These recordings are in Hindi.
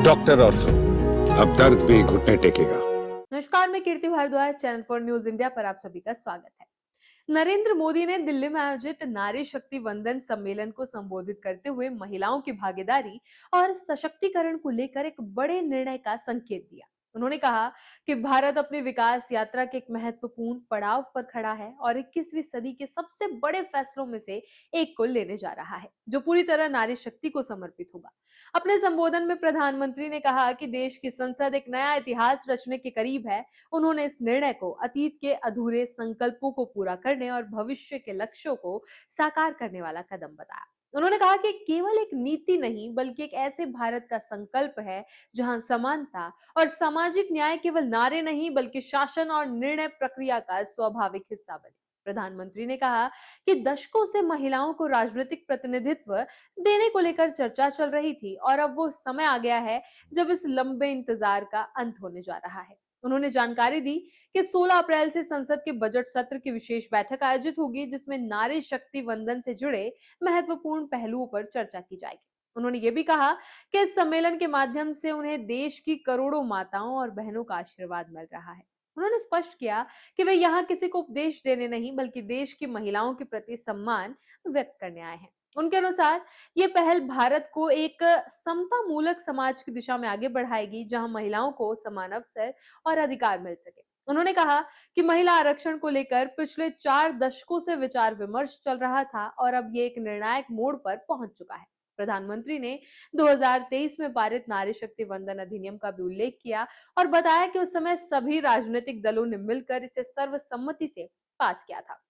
डॉक्टर ऑर्थो, अब दर्द भी घुटने टेकेगा। नमस्कार, मैं कीर्ति भारद्वाज, चैनल 4 न्यूज इंडिया पर आप सभी का स्वागत है। नरेंद्र मोदी ने दिल्ली में आयोजित नारी शक्ति वंदन सम्मेलन को संबोधित करते हुए महिलाओं की भागीदारी और सशक्तिकरण को लेकर एक बड़े निर्णय का संकेत दिया। उन्होंने कहा कि भारत अपनी विकास यात्रा के एक महत्वपूर्ण पड़ाव पर खड़ा है और 21वीं सदी के सबसे बड़े फैसलों में से एक को लेने जा रहा है, जो पूरी तरह नारी शक्ति को समर्पित होगा। अपने संबोधन में प्रधानमंत्री ने कहा कि देश की संसद एक नया इतिहास रचने के करीब है। उन्होंने इस निर्णय को अतीत के अधूरे संकल्पों को पूरा करने और भविष्य के लक्ष्यों को साकार करने वाला कदम बताया। उन्होंने कहा कि केवल एक नीति नहीं बल्कि एक ऐसे भारत का संकल्प है जहां समानता और सामाजिक न्याय केवल नारे नहीं बल्कि शासन और निर्णय प्रक्रिया का स्वाभाविक हिस्सा बने। प्रधानमंत्री ने कहा कि दशकों से महिलाओं को राजनीतिक प्रतिनिधित्व देने को लेकर चर्चा चल रही थी और अब वो समय आ गया है जब इस लंबे इंतजार का अंत होने जा रहा है। उन्होंने जानकारी दी कि 16 अप्रैल से संसद के बजट सत्र की विशेष बैठक आयोजित होगी, जिसमें नारी शक्ति वंदन से जुड़े महत्वपूर्ण पहलुओं पर चर्चा की जाएगी। उन्होंने ये भी कहा कि इस सम्मेलन के माध्यम से उन्हें देश की करोड़ों माताओं और बहनों का आशीर्वाद मिल रहा है। उन्होंने स्पष्ट किया कि वे यहाँ किसी को उपदेश देने नहीं बल्कि देश की महिलाओं के प्रति सम्मान व्यक्त करने आए हैं। उनके अनुसार ये पहल भारत को एक समता मूलक समाज की दिशा में आगे बढ़ाएगी, जहां महिलाओं को समान अवसर और अधिकार मिल सके। उन्होंने कहा कि महिला आरक्षण को लेकर पिछले 4 दशकों से विचार विमर्श चल रहा था और अब ये एक निर्णायक मोड़ पर पहुंच चुका है। प्रधानमंत्री ने 2023 में पारित नारी शक्ति वंदन अधिनियम का भी उल्लेख किया और बताया कि उस समय सभी राजनीतिक दलों ने मिलकर इसे सर्वसम्मति से पास किया था।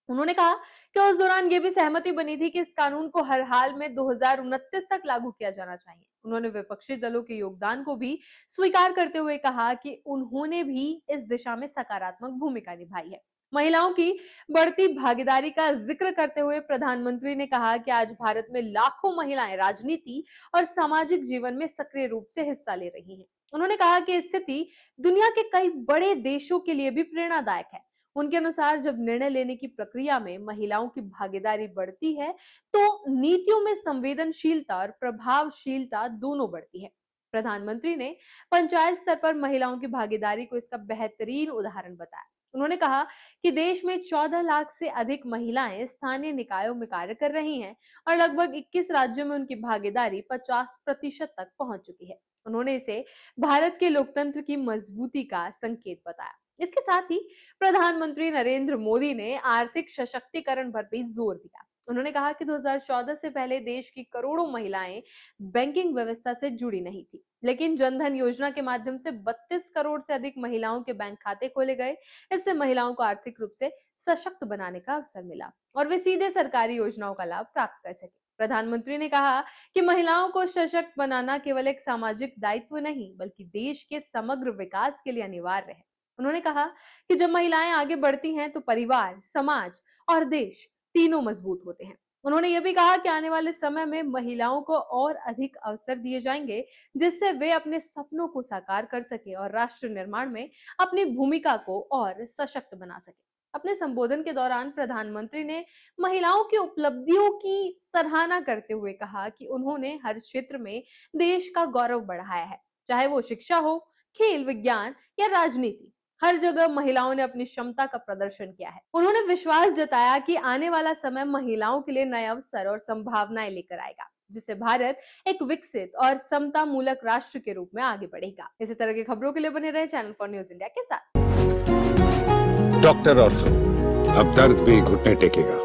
उन्होंने कहा कि उस दौरान ये भी सहमति बनी थी कि इस कानून को हर हाल में 2029 तक लागू किया जाना चाहिए। उन्होंने विपक्षी दलों के योगदान को भी स्वीकार करते हुए कहा कि उन्होंने भी इस दिशा में सकारात्मक भूमिका निभाई है। महिलाओं की बढ़ती भागीदारी का जिक्र करते हुए प्रधानमंत्री ने कहा कि आज भारत में लाखों महिलाएं राजनीति और सामाजिक जीवन में सक्रिय रूप से हिस्सा ले रही हैं। उन्होंने कहा कि स्थिति दुनिया के कई बड़े देशों के लिए भी प्रेरणादायक है। उनके अनुसार जब निर्णय लेने की प्रक्रिया में महिलाओं की भागीदारी बढ़ती है, तो नीतियों में संवेदनशीलता और प्रभावशीलता दोनों बढ़ती है। प्रधानमंत्री ने पंचायत स्तर पर महिलाओं की भागीदारी को इसका बेहतरीन उदाहरण बताया। उन्होंने कहा कि देश में 14 लाख से अधिक महिलाएं स्थानीय निकायों में कार्य कर रही हैं और लगभग 21 राज्यों में उनकी भागीदारी 50% तक पहुंच चुकी है। उन्होंने इसे भारत के लोकतंत्र की मजबूती का संकेत बताया। इसके साथ ही प्रधानमंत्री नरेंद्र मोदी ने आर्थिक सशक्तिकरण पर भी जोर दिया। उन्होंने कहा कि 2014 से पहले देश की करोड़ों महिलाएं बैंकिंग व्यवस्था से जुड़ी नहीं थी, लेकिन जनधन योजना के माध्यम से 32 करोड़ से अधिक महिलाओं के बैंक खाते खोले गए। इससे महिलाओं को आर्थिक रूप से सशक्त बनाने का अवसर मिला और वे सीधे सरकारी योजनाओं का लाभ प्राप्त कर सके। प्रधानमंत्री ने कहा कि महिलाओं को सशक्त बनाना केवल एक सामाजिक दायित्व नहीं बल्कि देश के समग्र विकास के लिए अनिवार्य है। उन्होंने कहा कि जब महिलाएं आगे बढ़ती हैं तो परिवार, समाज और देश तीनों मजबूत होते हैं। उन्होंने यह भी कहा कि आने वाले समय में महिलाओं को और अधिक अवसर दिए जाएंगे, जिससे वे अपने सपनों को साकार कर सके और राष्ट्र निर्माण में अपनी भूमिका को और सशक्त बना सके। अपने संबोधन के दौरान प्रधानमंत्री ने महिलाओं की उपलब्धियों की सराहना करते हुए कहा कि उन्होंने हर क्षेत्र में देश का गौरव बढ़ाया है, चाहे वो शिक्षा हो, खेल, विज्ञान या राजनीति। हर जगह महिलाओं ने अपनी क्षमता का प्रदर्शन किया है। उन्होंने विश्वास जताया कि आने वाला समय महिलाओं के लिए नए अवसर और संभावनाएं लेकर आएगा, जिससे भारत एक विकसित और समता मूलक राष्ट्र के रूप में आगे बढ़ेगा। इसी तरह की खबरों के लिए बने रहे चैनल 4 न्यूज इंडिया के साथ। डॉक्टर ऑर्थो, अब दर्द भी घुटने टेकेगा।